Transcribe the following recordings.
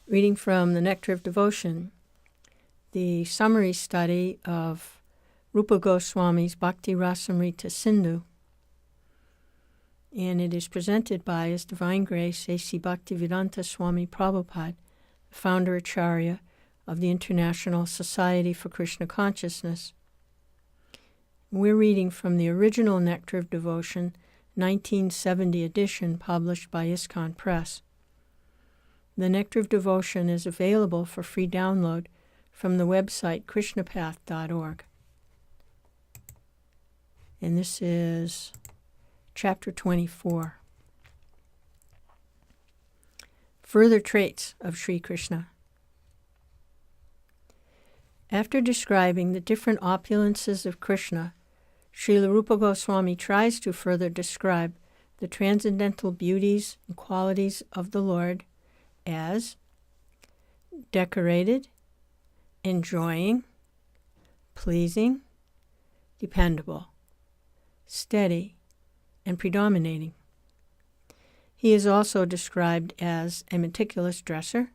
Reading from the Nectar of Devotion, the summary study of Rupa Goswami's Bhakti Rasamrita Sindhu, and it is presented by His Divine Grace A.C. Bhaktivedanta Swami Prabhupada, the founder Acharya of the International Society for Krishna Consciousness. We're reading from the original Nectar of Devotion, 1970 edition, published by ISKCON Press. The Nectar of Devotion is available for free download from the website krishnapath.org. And this is Chapter 24. Further Traits of Sri Krishna. After describing the different opulences of Krishna, Srila Rupa Goswami tries to further describe the transcendental beauties and qualities of the Lord as decorated, enjoying, pleasing, dependable, steady, and predominating. He is also described as a meticulous dresser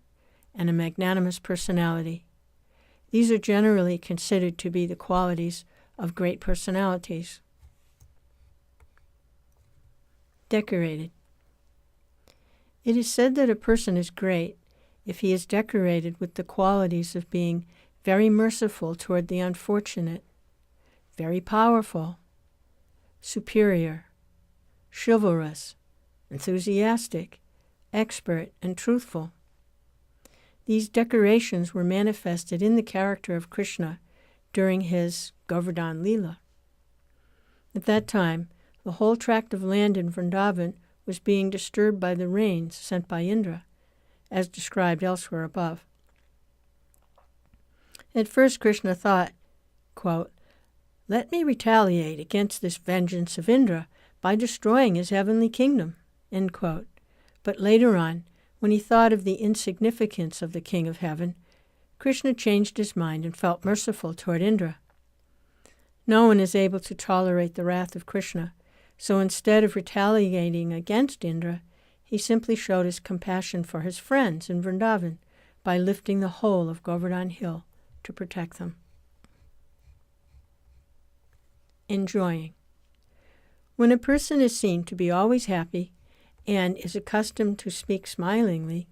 and a magnanimous personality. These are generally considered to be the qualities of great personalities. Decorated. It is said that a person is great if he is decorated with the qualities of being very merciful toward the unfortunate, very powerful, superior, chivalrous, enthusiastic, expert, and truthful. These decorations were manifested in the character of Krishna during his Govardhan Leela. At that time, the whole tract of land in Vrindavan was being disturbed by the rains sent by Indra, as described elsewhere above. At first Krishna thought, quote, "Let me retaliate against this vengeance of Indra by destroying his heavenly kingdom," end quote. But later on, when he thought of the insignificance of the king of heaven, Krishna changed his mind and felt merciful toward Indra. No one is able to tolerate the wrath of Krishna, so instead of retaliating against Indra, he simply showed his compassion for his friends in Vrindavan by lifting the whole of Govardhan Hill to protect them. Enjoying. When a person is seen to be always happy and is accustomed to speak smilingly,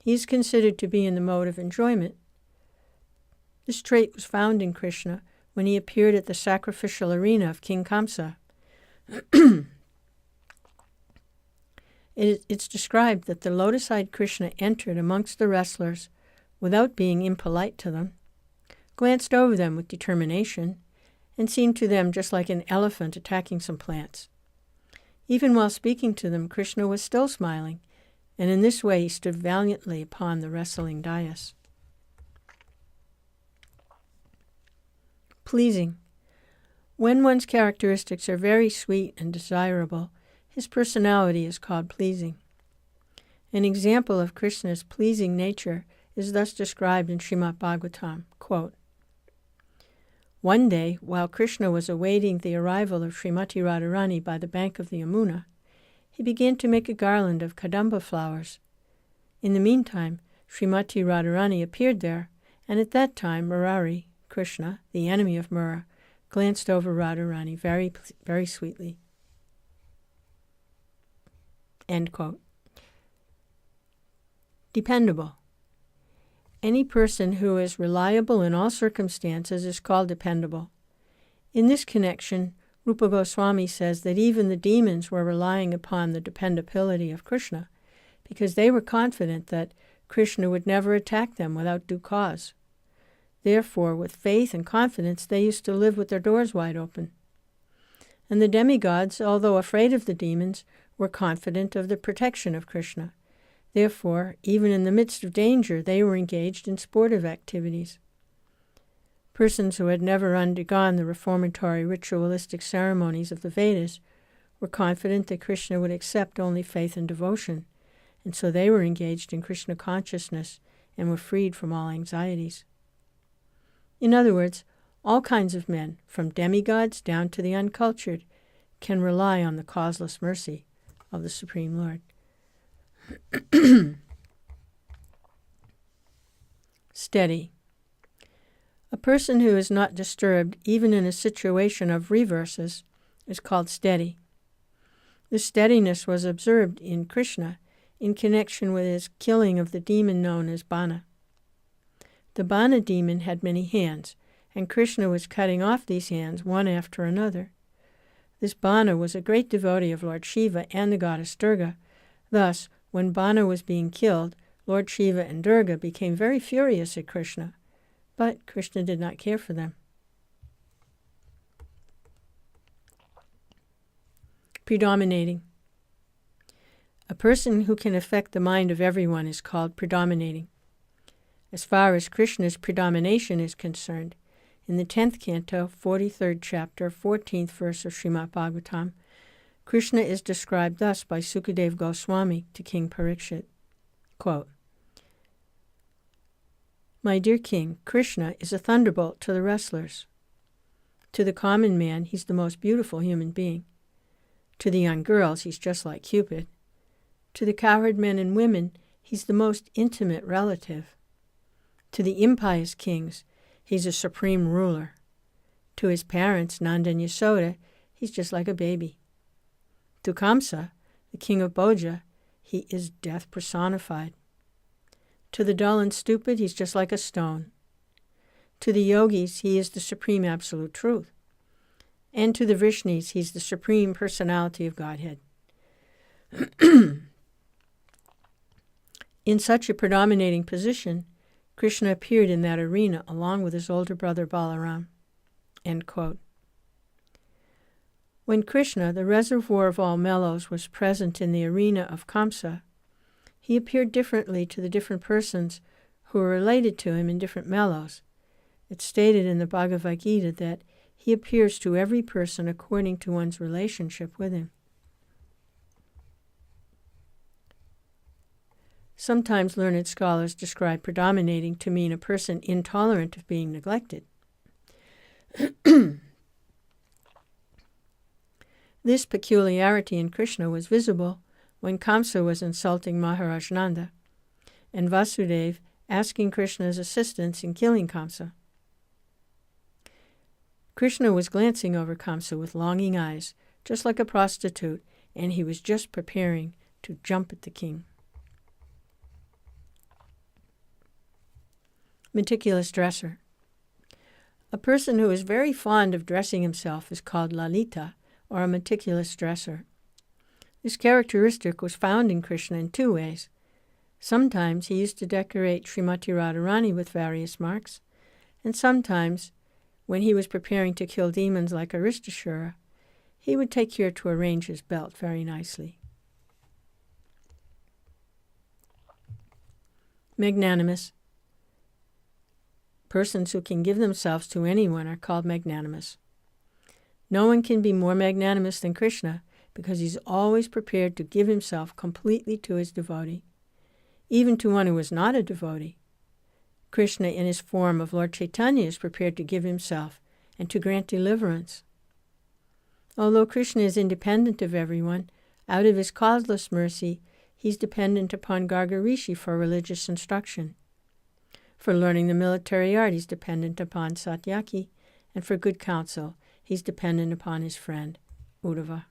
he is considered to be in the mode of enjoyment. This trait was found in Krishna when he appeared at the sacrificial arena of King Kamsa. It's described that the lotus-eyed Krishna entered amongst the wrestlers without being impolite to them, glanced over them with determination, and seemed to them just like an elephant attacking some plants. Even while speaking to them, Krishna was still smiling, and in this way he stood valiantly upon the wrestling dais. Pleasing. When one's characteristics are very sweet and desirable, his personality is called pleasing. An example of Krishna's pleasing nature is thus described in Srimad Bhagavatam, quote, "One day, while Krishna was awaiting the arrival of Srimati Radharani by the bank of the Yamuna, he began to make a garland of kadamba flowers. In the meantime, Srimati Radharani appeared there, and at that time Murari, Krishna, the enemy of Mura, glanced over Radharani very sweetly." End quote. Dependable. Any person who is reliable in all circumstances is called dependable. In this connection, Rupa Goswami says that even the demons were relying upon the dependability of Krishna because they were confident that Krishna would never attack them without due cause. Therefore, with faith and confidence, they used to live with their doors wide open. And the demigods, although afraid of the demons, were confident of the protection of Krishna. Therefore, even in the midst of danger, they were engaged in sportive activities. Persons who had never undergone the reformatory ritualistic ceremonies of the Vedas were confident that Krishna would accept only faith and devotion, and so they were engaged in Krishna consciousness and were freed from all anxieties. In other words, all kinds of men, from demigods down to the uncultured, can rely on the causeless mercy of the Supreme Lord. Steady. A person who is not disturbed even in a situation of reverses is called steady. This steadiness was observed in Krsna in connection with his killing of the demon known as Bana. The Bana demon had many hands, and Krsna was cutting off these hands one after another. This Bana was a great devotee of Lord Shiva and the goddess Durga. Thus, when Bana was being killed, Lord Shiva and Durga became very furious at Krsna, but Krsna did not care for them. Predominating. A person who can affect the mind of everyone is called predominating. As far as Krishna's predomination is concerned, in the 10th canto, 43rd chapter, 14th verse of Srimad Bhagavatam, Krishna is described thus by Sukadeva Goswami to King Parikshit, quote, "My dear king, Krishna is a thunderbolt to the wrestlers. To the common man, he's the most beautiful human being. To the young girls, he's just like Cupid. To the cowherd men and women, he's the most intimate relative. To the impious kings, he's a supreme ruler. To his parents, Nanda and Yasoda, he's just like a baby. To Kamsa, the king of Bhoja, he is death personified. To the dull and stupid, he's just like a stone. To the yogis, he is the supreme absolute truth. And to the Vrishnis, he's the supreme personality of Godhead." In such a predominating position, Krishna appeared in that arena along with his older brother Balaram. End quote. When Krishna, the reservoir of all mellows, was present in the arena of Kamsa, he appeared differently to the different persons who were related to him in different mellows. It's stated in the Bhagavad Gita that he appears to every person according to one's relationship with him. Sometimes learned scholars describe predominating to mean a person intolerant of being neglected. This peculiarity in Krishna was visible when Kamsa was insulting Maharaj Nanda, and Vasudeva asking Krishna's assistance in killing Kamsa. Krishna was glancing over Kamsa with longing eyes, just like a prostitute, and he was just preparing to jump at the king. Meticulous dresser. A person who is very fond of dressing himself is called Lalita, or a meticulous dresser. This characteristic was found in Krishna in two ways. Sometimes he used to decorate Srimati Radharani with various marks, and sometimes, when he was preparing to kill demons like Aristasura, he would take care to arrange his belt very nicely. Magnanimous. Persons who can give themselves to anyone are called magnanimous. No one can be more magnanimous than Krishna because he's always prepared to give himself completely to his devotee, even to one who is not a devotee. Krishna, in his form of Lord Chaitanya, is prepared to give himself and to grant deliverance. Although Krishna is independent of everyone, out of his causeless mercy, he's dependent upon Garga Rishi for religious instruction. For learning the military art, he's dependent upon Satyaki, and for good counsel, he's dependent upon his friend, Uddhava.